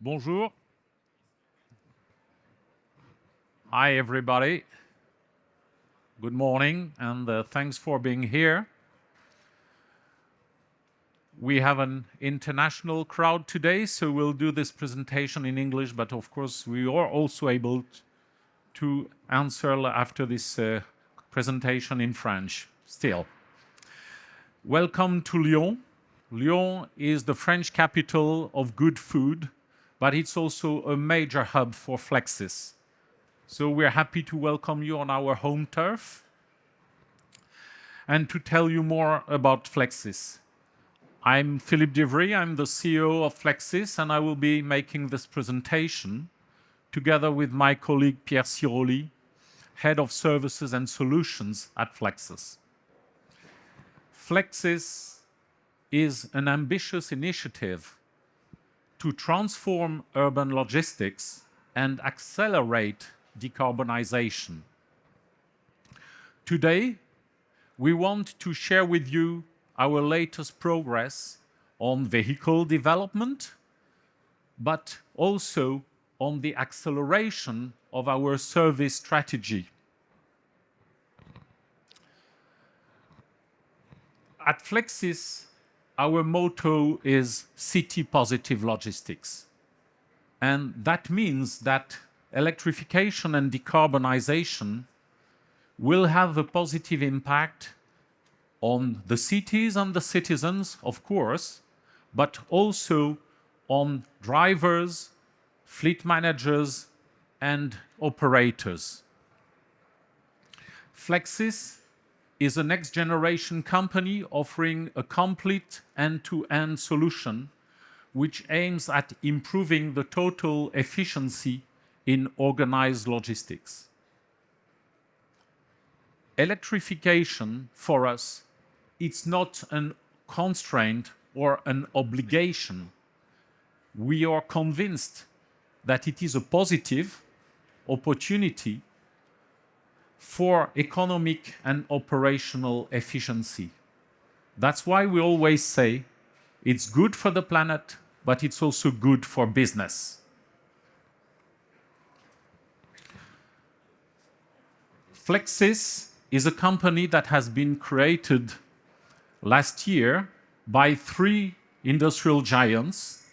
Bonjour. Hi, everybody. Good morning, and thanks for being here. We have an international crowd today, so we'll do this presentation in English, but of course, we are also able to answer after this presentation in French still. Welcome to Lyon. Lyon is the French capital of good food, but it's also a major hub for Flexis. So we're happy to welcome you on our home turf and to tell you more about Flexis. I'm Philippe Divry, I'm the CEO of Flexis, and I will be making this presentation together with my colleague Pierre Siroli, Head of Services and Solutions at Flexis. Flexis is an ambitious initiative to transform urban logistics and accelerate decarbonization. Today, we want to share with you our latest progress on vehicle development, but also on the acceleration of our service strategy. At Flexis, our motto is City Positive Logistics. And that means that electrification and decarbonization will have a positive impact on the cities and the citizens, of course, but also on drivers, fleet managers, and operators. Flexis is a next-generation company offering a complete end-to-end solution which aims at improving the total efficiency in organized logistics. Electrification, for us, it's not a constraint or an obligation. We are convinced that it is a positive opportunity for economic and operational efficiency. That's why we always say it's good for the planet, but it's also good for business. Flexis is a company that has been created last year by three industrial giants: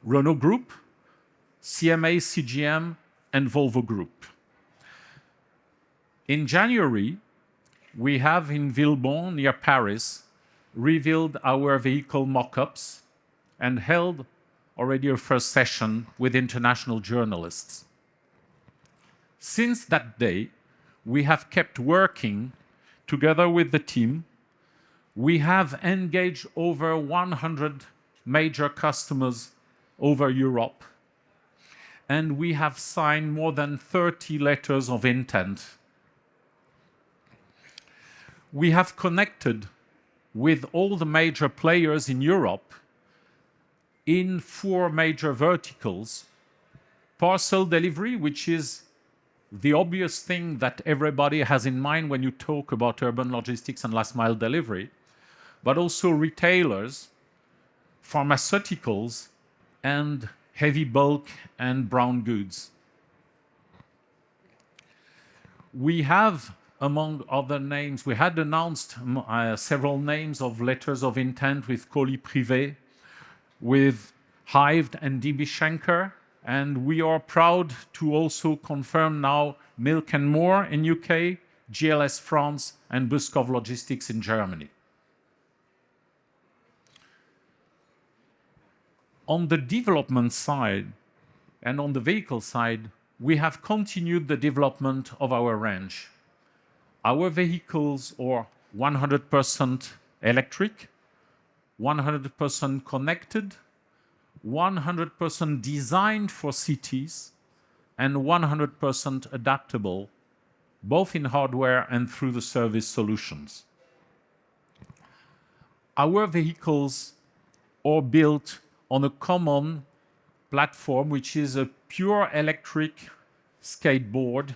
Renault Group, CMA CGM, and Volvo Group. In January, we have in Villebon, near Paris, revealed our vehicle mock-ups and held already a first session with international journalists. Since that day, we have kept working together with the team. We have engaged over 100 major customers over Europe, and we have signed more than 30 letters of intent. We have connected with all the major players in Europe in 4 major verticals: parcel delivery, which is the obvious thing that everybody has in mind when you talk about urban logistics and last mile delivery, but also retailers, pharmaceuticals, and heavy bulk and brown goods. We have, among other names, we had announced several names of letters of intent with Colis Privé, with Hive and DB Schenker, and we are proud to also confirm now Milk and More in UK, GLS France, and Buskov Logistics in Germany. On the development side and on the vehicle side, we have continued the development of our range. Our vehicles are 100% electric, 100% connected, 100% designed for cities, and 100% adaptable, both in hardware and through the service solutions. Our vehicles are built on a common platform, which is a pure electric skateboard.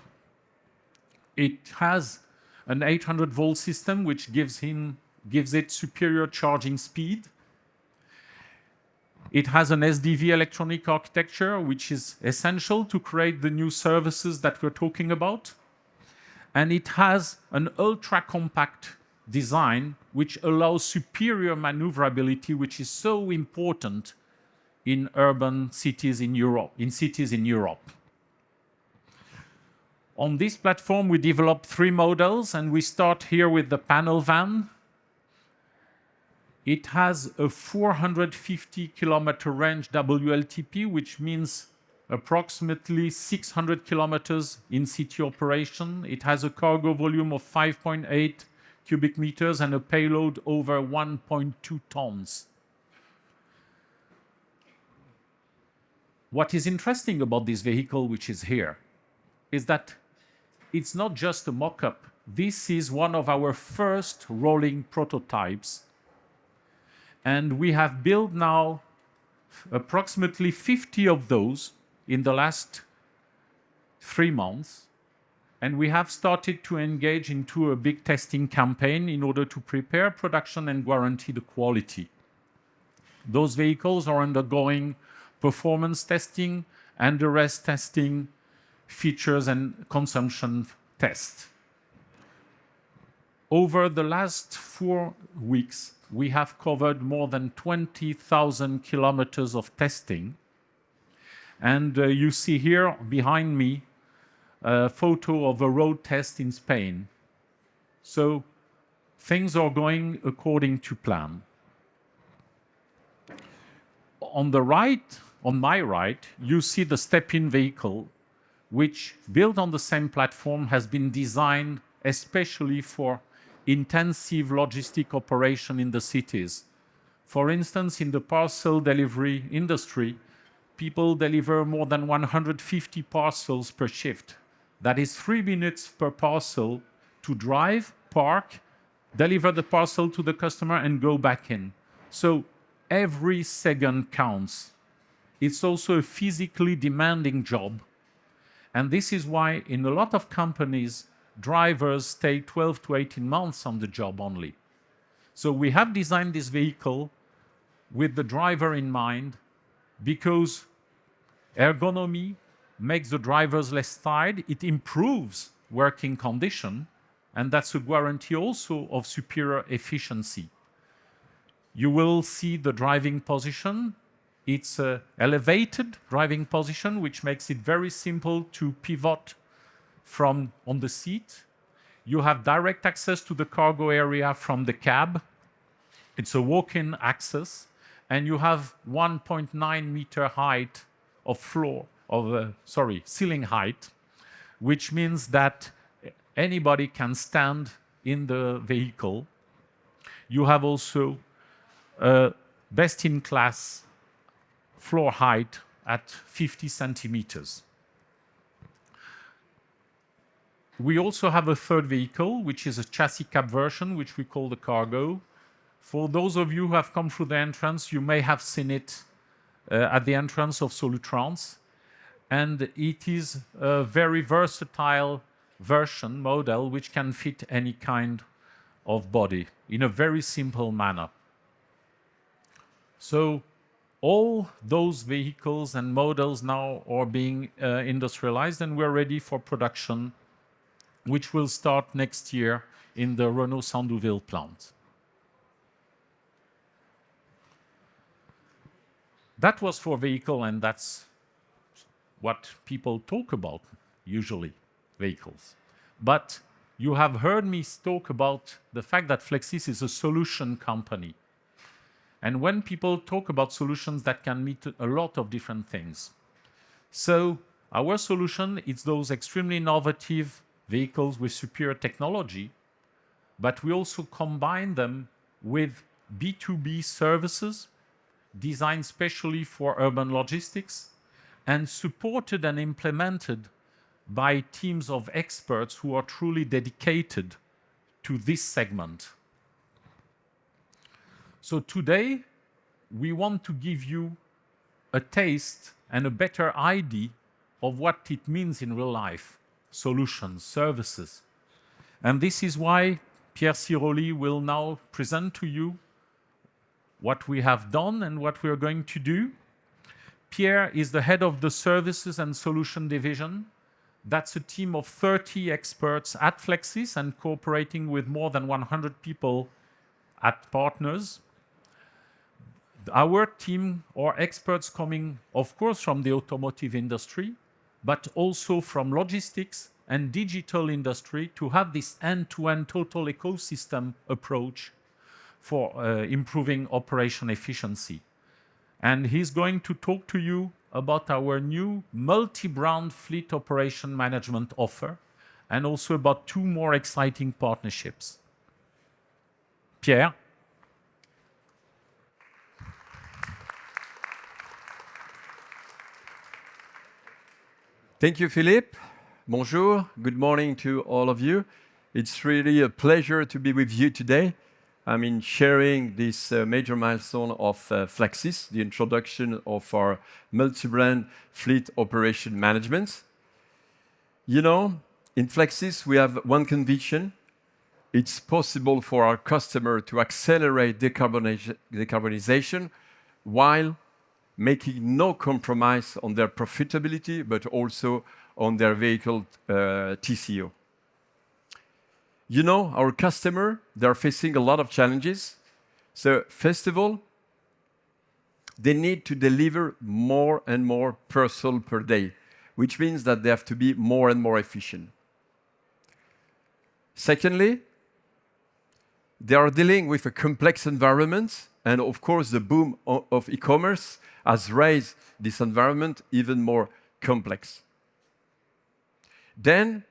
It has an 800-volt system, which gives it superior charging speed. It has an SDV electronic architecture, which is essential to create the new services that we're talking about. And it has an ultra-compact design, which allows superior maneuverability, which is so important in urban cities in Europe, On this platform, we developed 3 models, and we start here with the panel van. It has a 450-kilometer range WLTP, which means approximately 600 kilometers in city operation. It has a cargo volume of 5.8 cubic meters and a payload over 1.2 tons. What is interesting about this vehicle, which is here, is that it's not just a mock-up. This is one of our first rolling prototypes. And we have built now approximately 50 of those in the last 3 months. And we have started to engage into a big testing campaign in order to prepare production and guarantee the quality. Those vehicles are undergoing performance testing and the rest testing, features and consumption tests. Over the last 4 weeks, we have covered more than 20,000 kilometers of testing. And you see here behind me a photo of a road test in Spain. So things are going according to plan. On the right, on my right, you see the step-in vehicle, which, built on the same platform, has been designed especially for intensive logistic operation in the cities. For instance, in the parcel delivery industry, people deliver more than 150 parcels per shift. That is 3 minutes per parcel to drive, park, deliver the parcel to the customer and go back in. So every second counts. It's also a physically demanding job. And this is why in a lot of companies, drivers stay 12 to 18 months on the job only. So we have designed this vehicle with the driver in mind because ergonomy makes the drivers less tired, it improves working condition, and that's a guarantee also of superior efficiency. You will see the driving position. It's an elevated driving position, which makes it very simple to pivot from on the seat. You have direct access to the cargo area from the cab. It's a walk-in access, and you have 1.9 meter height of ceiling height, which means that anybody can stand in the vehicle. You have also best-in-class floor height at 50 centimeters. We also have a third vehicle, which is a chassis cab version, which we call the Cargo. For those of you who have come through the entrance, you may have seen it at the entrance of Solutrans. And it is a very versatile model, which can fit any kind of body in a very simple manner. So all those vehicles and models now are being industrialized, and we're ready for production, which will start next year in the Renault Sandouville plant. That was for vehicle, and that's what people talk about, usually, vehicles. But you have heard me talk about the fact that Flexis is a solution company. And when people talk about solutions, that can mean a lot of different things. So our solution is those extremely innovative vehicles with superior technology, but we also combine them with B2B services designed specially for urban logistics and supported and implemented by teams of experts who are truly dedicated to this segment. So today, we want to give you a taste and a better idea of what it means in real life, solutions, services. And this is why Pierre Siroli will now present to you what we have done and what we are going to do. Pierre is the head of the Services and Solution Division. That's a team of 30 experts at Flexis and cooperating with more than 100 people at partners. Our team are experts coming, of course, from the automotive industry, but also from logistics and digital industry to have this end-to-end total ecosystem approach for improving operation efficiency. And he's going to talk to you about our new multi-brand fleet operation management offer and also about 2 more exciting partnerships. Pierre. Thank you, Philippe. Bonjour. Good morning to all of you. It's really a pleasure to be with you today. Sharing this major milestone of Flexis, the introduction of our multi-brand fleet operation management. You know, in Flexis, we have one conviction. It's possible for our customer to accelerate decarbonization while making no compromise on their profitability, but also on their vehicle TCO. You know, our customer, they're facing a lot of challenges. So first of all, they need to deliver more and more parcel per day, which means that they have to be more and more efficient. Secondly, they are dealing with a complex environment, and of course, the boom of e-commerce has raised this environment even more complex. Then,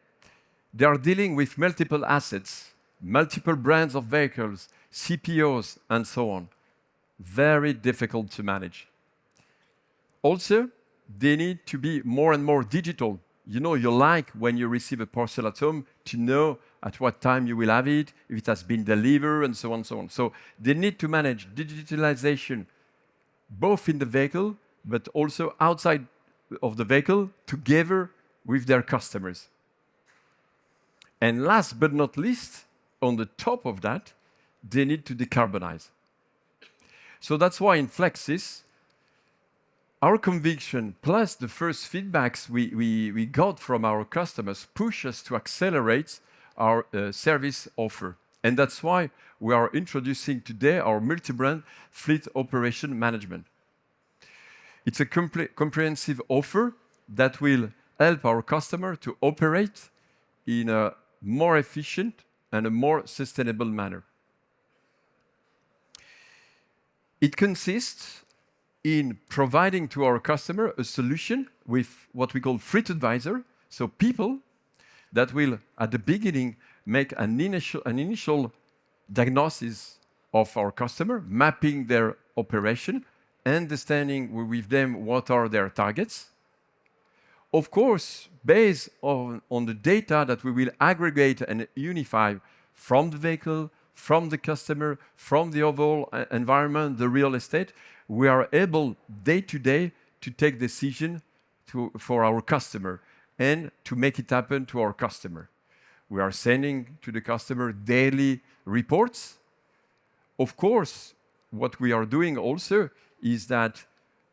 they are dealing with multiple assets, multiple brands of vehicles, CPOs, and so on. Very difficult to manage. Also, they need to be more and more digital. You know, you like when you receive a parcel at home to know at what time you will have it, if it has been delivered, and so on, so on. So they need to manage digitalization both in the vehicle, but also outside of the vehicle, together with their customers. And last but not least, on the top of that, they need to decarbonize. So that's why in Flexis, our conviction plus the first feedbacks we got from our customers push us to accelerate our service offer. And that's why we are introducing today our multi-brand fleet operation management. It's a comprehensive offer that will help our customer to operate in a more efficient and a more sustainable manner. It consists in providing to our customer a solution with what we call Fleet Advisor, so people that will, at the beginning, make an initial diagnosis of our customer, mapping their operation, understanding with them what are their targets. Of course, based on the data that we will aggregate and unify from the vehicle, from the customer, from the overall environment, the real estate, we are able day to day to take decision for our customer and to make it happen to our customer. We are sending to the customer daily reports. Of course, what we are doing also is that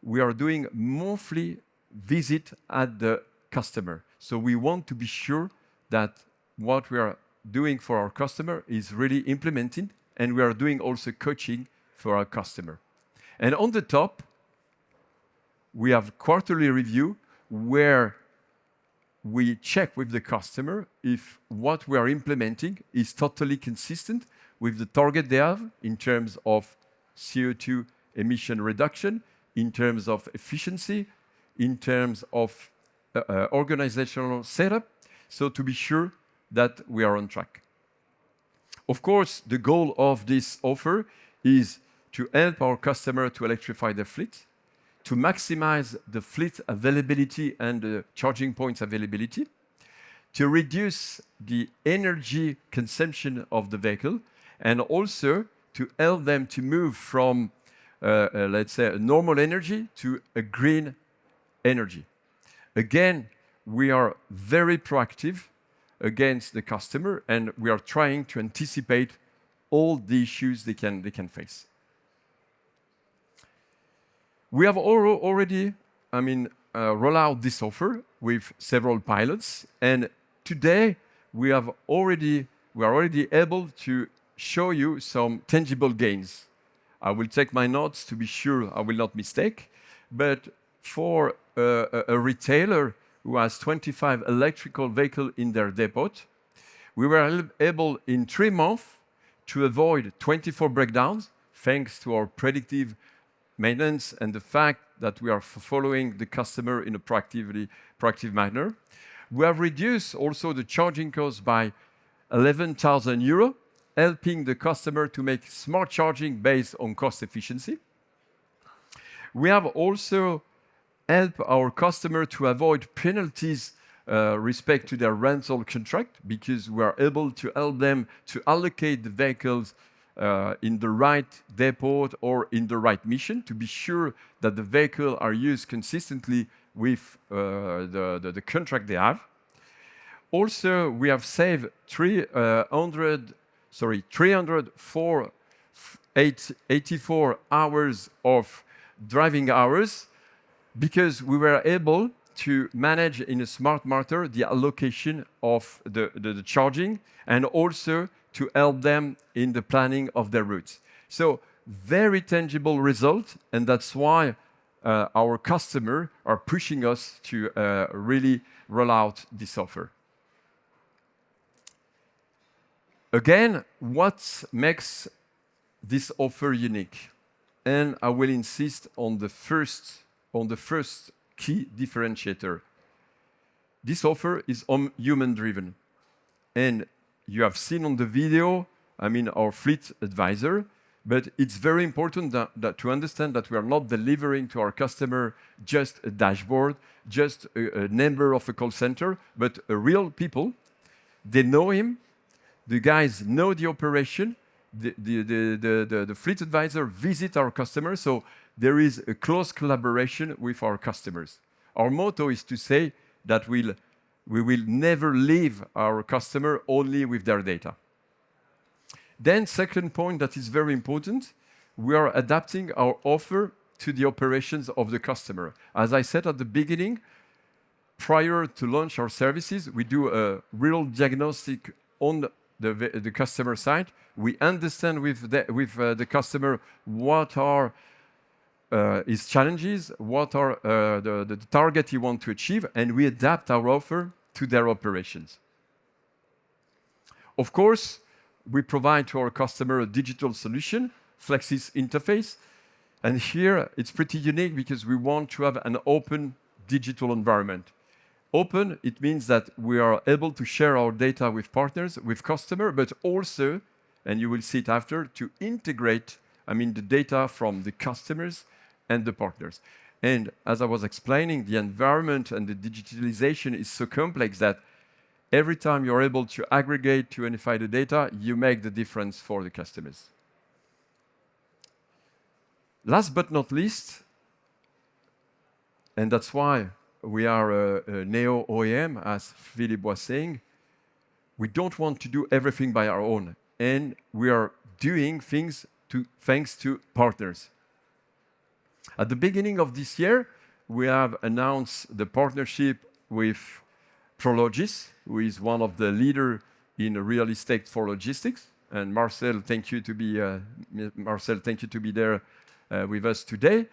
we are doing monthly visit at the customer. So we want to be sure that what we are doing for our customer is really implemented, and we are doing also coaching for our customer. And on the top, we have quarterly review where we check with the customer if what we are implementing is totally consistent with the target they have in terms of CO2 emission reduction, in terms of efficiency, in terms of organizational setup, so to be sure that we are on track. Of course, the goal of this offer is to help our customer to electrify their fleet, to maximize the fleet availability and the charging points availability, to reduce the energy consumption of the vehicle, and also to help them to move from, let's say, a normal energy to a green energy. Again, we are very proactive against the customer, and we are trying to anticipate all the issues they can face. We have already, roll out this offer with several pilots, and today we are already able to show you some tangible gains. I will take my notes to be sure I will not mistake, but for a retailer who has 25 electrical vehicles in their depot, we were able in 3 months to avoid 24 breakdowns thanks to our predictive maintenance and the fact that we are following the customer in a proactive manner. We have reduced also the charging cost by 11,000 euro, helping the customer to make smart charging based on cost efficiency. We have also helped our customer to avoid penalties respect to their rental contract, because we are able to help them to allocate the vehicles in the right depot or in the right mission to be sure that the vehicles are used consistently with the contract they have. Also, we have saved 384 hours of driving hours, because we were able to manage in a smart manner the allocation of the charging, and also to help them in the planning of their routes. So very tangible result, and that's why our customers are pushing us to really roll out this offer. Again, what makes this offer unique? And I will insist on the first key differentiator. This offer is human-driven. And you have seen on the video, our fleet advisor, but it's very important that to understand that we are not delivering to our customer just a dashboard, just a number of a call center, but a real people. They know him. The guys know the operation. The fleet advisor visit our customers, so there is a close collaboration with our customers. Our motto is to say that we will never leave our customer only with their data. Then, second point that is very important, we are adapting our offer to the operations of the customer. As I said at the beginning, prior to launch our services, we do a real diagnostic on the customer side. We understand with the customer what are his challenges, what are the target he wants to achieve, and we adapt our offer to their operations. Of course, we provide to our customer a digital solution, Flexis interface, and here it's pretty unique because we want to have an open digital environment. Open, it means that we are able to share our data with partners, with customers, but also, and you will see it after, to integrate, the data from the customers and the partners. And as I was explaining, the environment and the digitalization is so complex that every time you're able to aggregate, to unify the data, you make the difference for the customers. Last but not least, and that's why we are a neo OEM, as Philippe was saying, we don't want to do everything by our own, and we are doing things thanks to partners. At the beginning of this year, we have announced the partnership with Prologis, who is one of the leaders in real estate for logistics. And Marcel, thank you to be there with us today,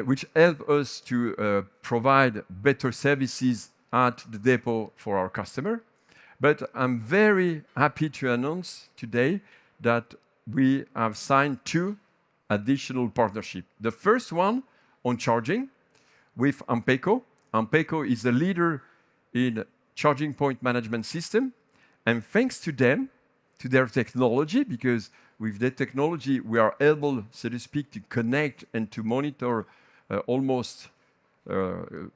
which help us to provide better services at the depot for our customer. But I'm very happy to announce today that we have signed 2 additional partnerships. The first one on charging with AMPECO. AMPECO is a leader in charging point management system, and thanks to them, to their technology, because with their technology we are able, so to speak, to connect and to monitor almost the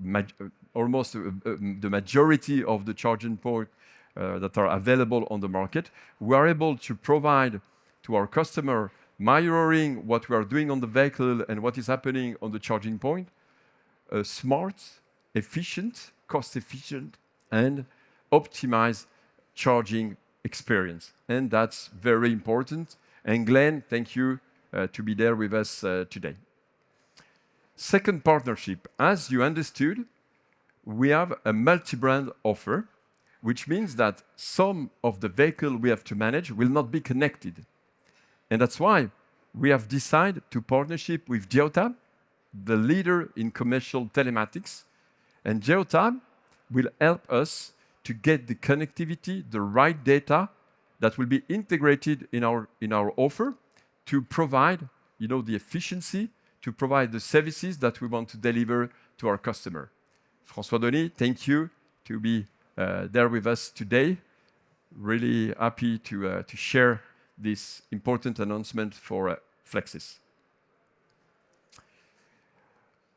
majority of the charging points that are available on the market. We are able to provide to our customer mirroring what we are doing on the vehicle and what is happening on the charging point, a smart, efficient, cost-efficient, and optimized charging experience. And that's very important. And Glenn, thank you to be there with us today. Second partnership, as you understood, we have a multi-brand offer, which means that some of the vehicle we have to manage will not be connected. And that's why we have decided to partnership with Geotab, the leader in commercial telematics. And Geotab will help us to get the connectivity, the right data that will be integrated in our offer to provide, the efficiency, to provide the services that we want to deliver to our customer. François Denis, thank you to be there with us today. Really happy to share this important announcement for Flexis.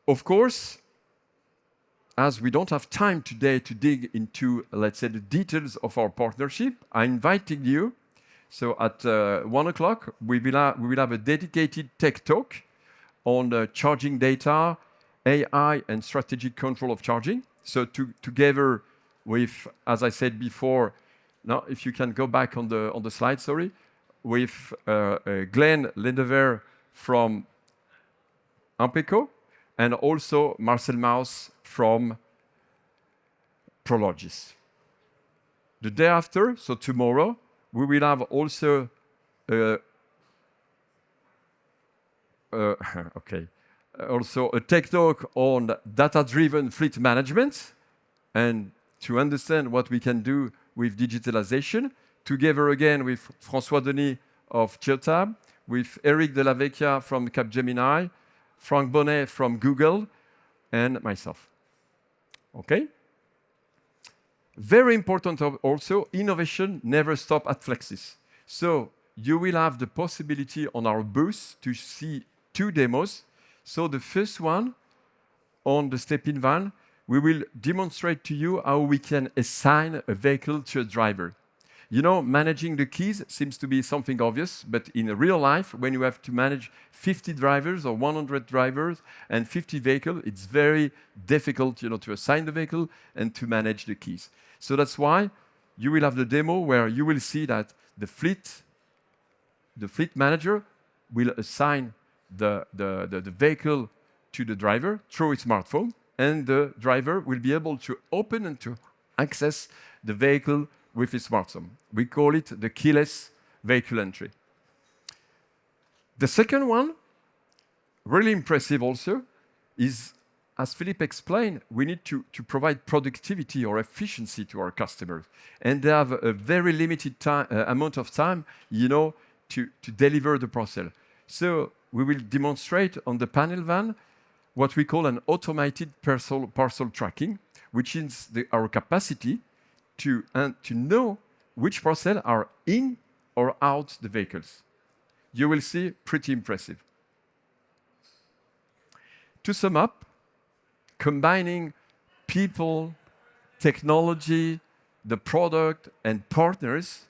Of course, as we don't have time today to dig into, let's say, the details of our partnership, I invited you. So at 1 o'clock, we will have a dedicated tech talk on charging data, AI, and strategic control of charging. So together with, as I said before, now if you can go back on the slide, sorry, with Glenn Lindever from AMPECO, and also Marcel Maus from Prologis. The day after, so tomorrow, we will have also also a tech talk on data-driven fleet management and to understand what we can do with digitalization, together again with François Denis of Geotab, with Eric de la Vecchia from Capgemini, Frank Bonnet from Google, and myself. Okay? Very important also, innovation never stops at Flexis. So you will have the possibility on our booth to see 2 demos. So the first one, on the step-in van, we will demonstrate to you how we can assign a vehicle to a driver. Managing the keys seems to be something obvious, but in real life, when you have to manage 50 drivers or 100 drivers and 50 vehicles, it's very difficult, to assign the vehicle and to manage the keys. So that's why you will have the demo where you will see that the fleet manager will assign the vehicle to the driver through his smartphone, and the driver will be able to open and to access the vehicle with his smartphone. We call it the keyless vehicle entry. The second one, really impressive also, is, as Philippe explained, we need to provide productivity or efficiency to our customers. And they have a very limited amount of time, to deliver the parcel. So we will demonstrate on the panel van what we call an automated parcel tracking, which is our capacity to know which parcels are in or out the vehicles. You will see, pretty impressive. To sum up, combining people, technology, the product, and partners,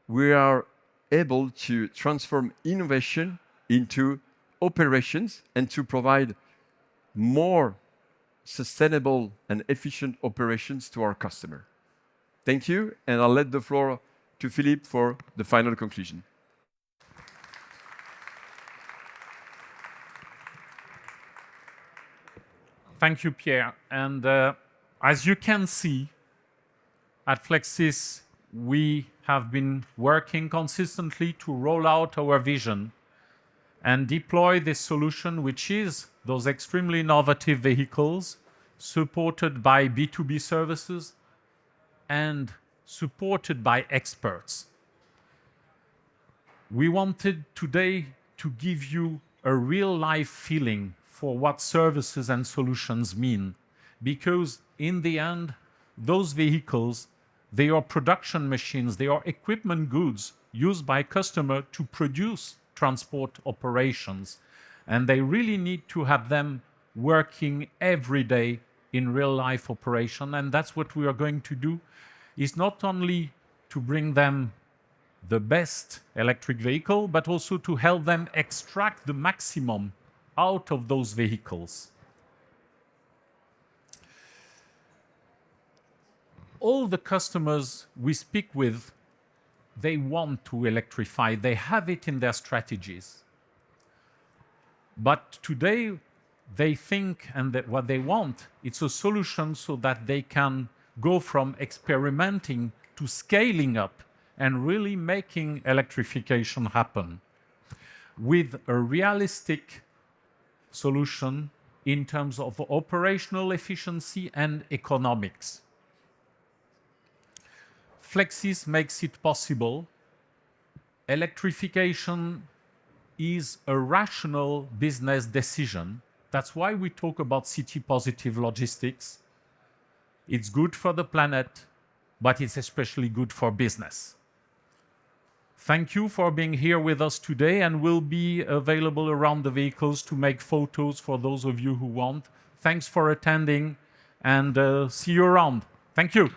we are able to transform innovation into operations and to provide more sustainable and efficient operations to our customer. Thank you, and I'll let the floor to Philippe for the final conclusion. Thank you, Pierre. And as you can see, at Flexis, we have been working consistently to roll out our vision and deploy this solution, which is those extremely innovative vehicles supported by B2B services and supported by experts. We wanted today to give you a real-life feeling for what services and solutions mean, because in the end, those vehicles, they are production machines, they are equipment goods used by customer to produce transport operations, and they really need to have them working every day in real-life operation, and that's what we are going to do, is not only to bring them the best electric vehicle, but also to help them extract the maximum out of those vehicles. All the customers we speak with, they want to electrify, they have it in their strategies. But today, they think and that what they want, it's a solution so that they can go from experimenting to scaling up and really making electrification happen with a realistic solution in terms of operational efficiency and economics. Flexis makes it possible. Electrification is a rational business decision. That's why we talk about city-positive logistics. It's good for the planet, but it's especially good for business. Thank you for being here with us today, and we'll be available around the vehicles to make photos for those of you who want. Thanks for attending, and see you around. Thank you.